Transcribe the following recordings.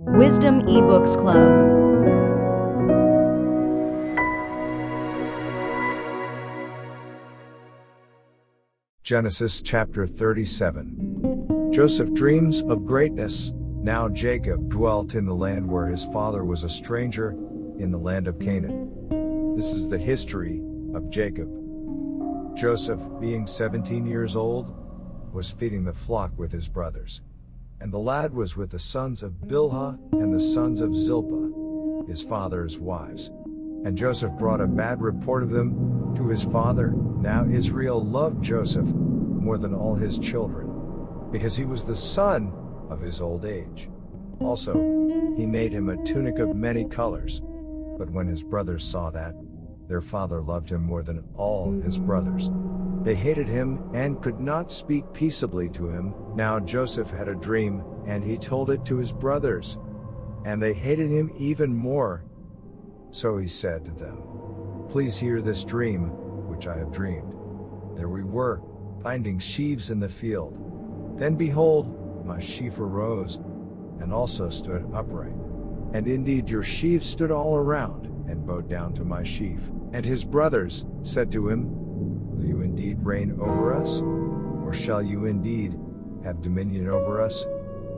Wisdom eBooks Club. Genesis chapter 37. Joseph dreams of greatness. Now Jacob dwelt in the land where his father was a stranger, in the land of Canaan. This is the history of Jacob. Joseph, being 17 years old, was feeding the flock with his brothers. And the lad was with the sons of Bilhah and the sons of Zilpah, his father's wives. And Joseph brought a bad report of them to his father. Now Israel loved Joseph more than all his children, because he was the son of his old age. Also, he made him a tunic of many colors. But when his brothers saw that their father loved him more than all his brothers, they hated him and could not speak peaceably to him. Now Joseph had a dream, and he told it to his brothers, and they hated him even more. So he said to them, "Please hear this dream, which I have dreamed. There we were, binding sheaves in the field. Then behold, my sheaf arose, and also stood upright. And indeed your sheaves stood all around, and bowed down to my sheaf. And his brothers said to him, Will you indeed reign over us? Or shall you indeed have dominion over us?"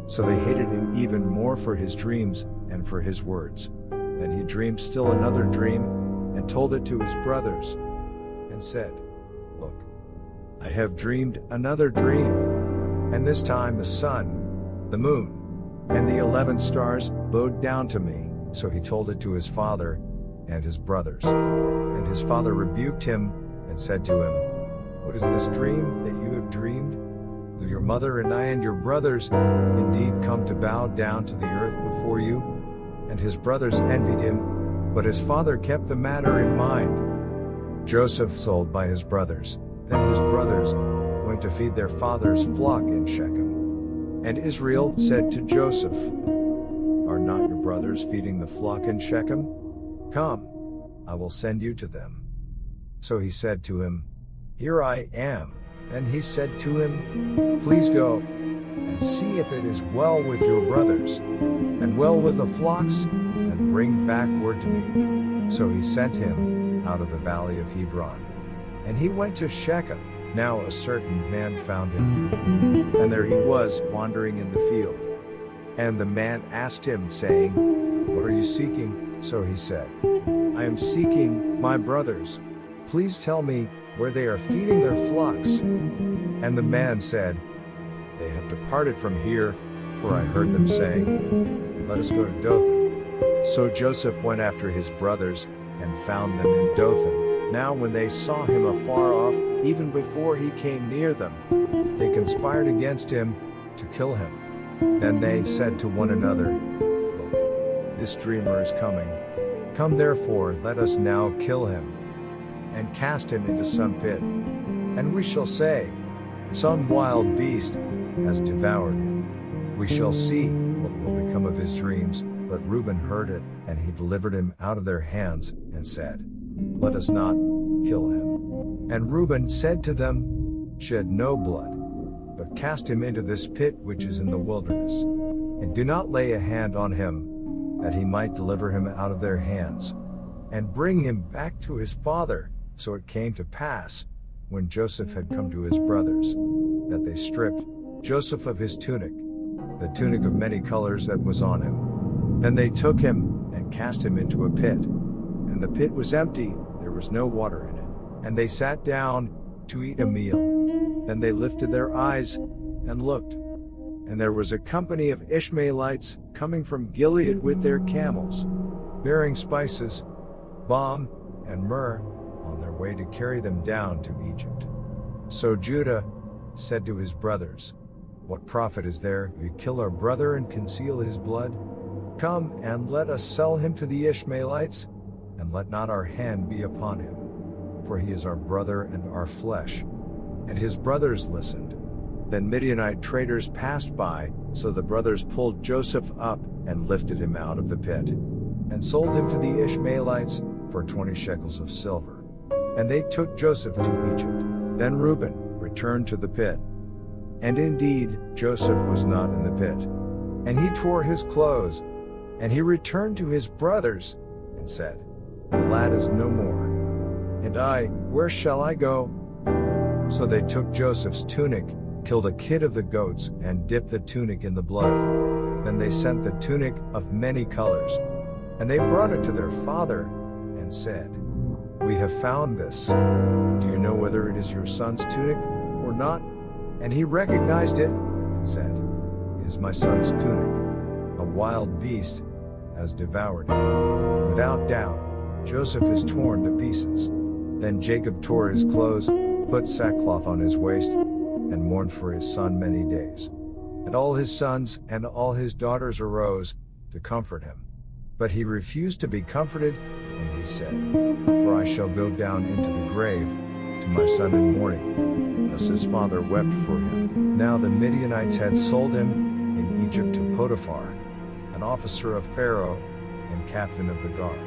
So they hated him even more for his dreams and for his words. Then he dreamed still another dream, and told it to his brothers, and said, "Look, I have dreamed another dream. And this time the sun, the moon, and the 11 stars bowed down to me." So he told it to his father and his brothers. And his father rebuked him, and said to him, "What is this dream that you have dreamed? Will your mother and I and your brothers indeed come to bow down to the earth before you?" And his brothers envied him, but his father kept the matter in mind. Joseph sold by his brothers. Then his brothers went to feed their father's flock in Shechem. And Israel said to Joseph, "Are not your brothers feeding the flock in Shechem? Come, I will send you to them." So he said to him, "Here I am." And he said to him, "Please go, and see if it is well with your brothers, and well with the flocks, and bring back word to me." So he sent him out of the valley of Hebron. And he went to Shechem. Now a certain man found him, and there he was, wandering in the field. And the man asked him, saying, "What are you seeking?" So he said, "I am seeking my brothers. Please tell me where they are feeding their flocks." And the man said, "They have departed from here, for I heard them say, 'Let us go to Dothan.'" So Joseph went after his brothers, and found them in Dothan. Now when they saw him afar off, even before he came near them, they conspired against him to kill him. Then they said to one another, "Look, this dreamer is coming. Come therefore, let us now kill him, and cast him into some pit. And we shall say, Some wild beast has devoured him. We shall see what will become of his dreams." But Reuben heard it, and he delivered him out of their hands, and said, "Let us not kill him." And Reuben said to them, "Shed no blood, but cast him into this pit which is in the wilderness. And do not lay a hand on him, that he might deliver him out of their hands, and bring him back to his father." So it came to pass, when Joseph had come to his brothers, that they stripped Joseph of his tunic, the tunic of many colors that was on him. Then they took him, and cast him into a pit. And the pit was empty, there was no water in it. And they sat down to eat a meal. Then they lifted their eyes, and looked. And there was a company of Ishmaelites coming from Gilead with their camels, bearing spices, balm, and myrrh, on their way to carry them down to Egypt. So Judah said to his brothers, "What profit is there if we kill our brother and conceal his blood? Come, and let us sell him to the Ishmaelites, and let not our hand be upon him. For he is our brother and our flesh." And his brothers listened. Then Midianite traders passed by, so the brothers pulled Joseph up, and lifted him out of the pit, and sold him to the Ishmaelites for 20 shekels of silver. And they took Joseph to Egypt. Then Reuben returned to the pit. And indeed, Joseph was not in the pit. And he tore his clothes, and he returned to his brothers, and said, "The lad is no more. And I, where shall I go?" So they took Joseph's tunic, killed a kid of the goats, and dipped the tunic in the blood. Then they sent the tunic of many colors, and they brought it to their father, and said, "We have found this. Do you know whether it is your son's tunic or not?" And he recognized it, and said, "It is my son's tunic. A wild beast has devoured it." Without doubt, Joseph is torn to pieces. Then Jacob tore his clothes, put sackcloth on his waist, and mourned for his son many days. And all his sons and all his daughters arose to comfort him. But he refused to be comforted, and he said, "For I shall go down into the grave to my son in mourning." Thus his father wept for him. Now the Midianites had sold him in Egypt to Potiphar, an officer of Pharaoh and captain of the guard.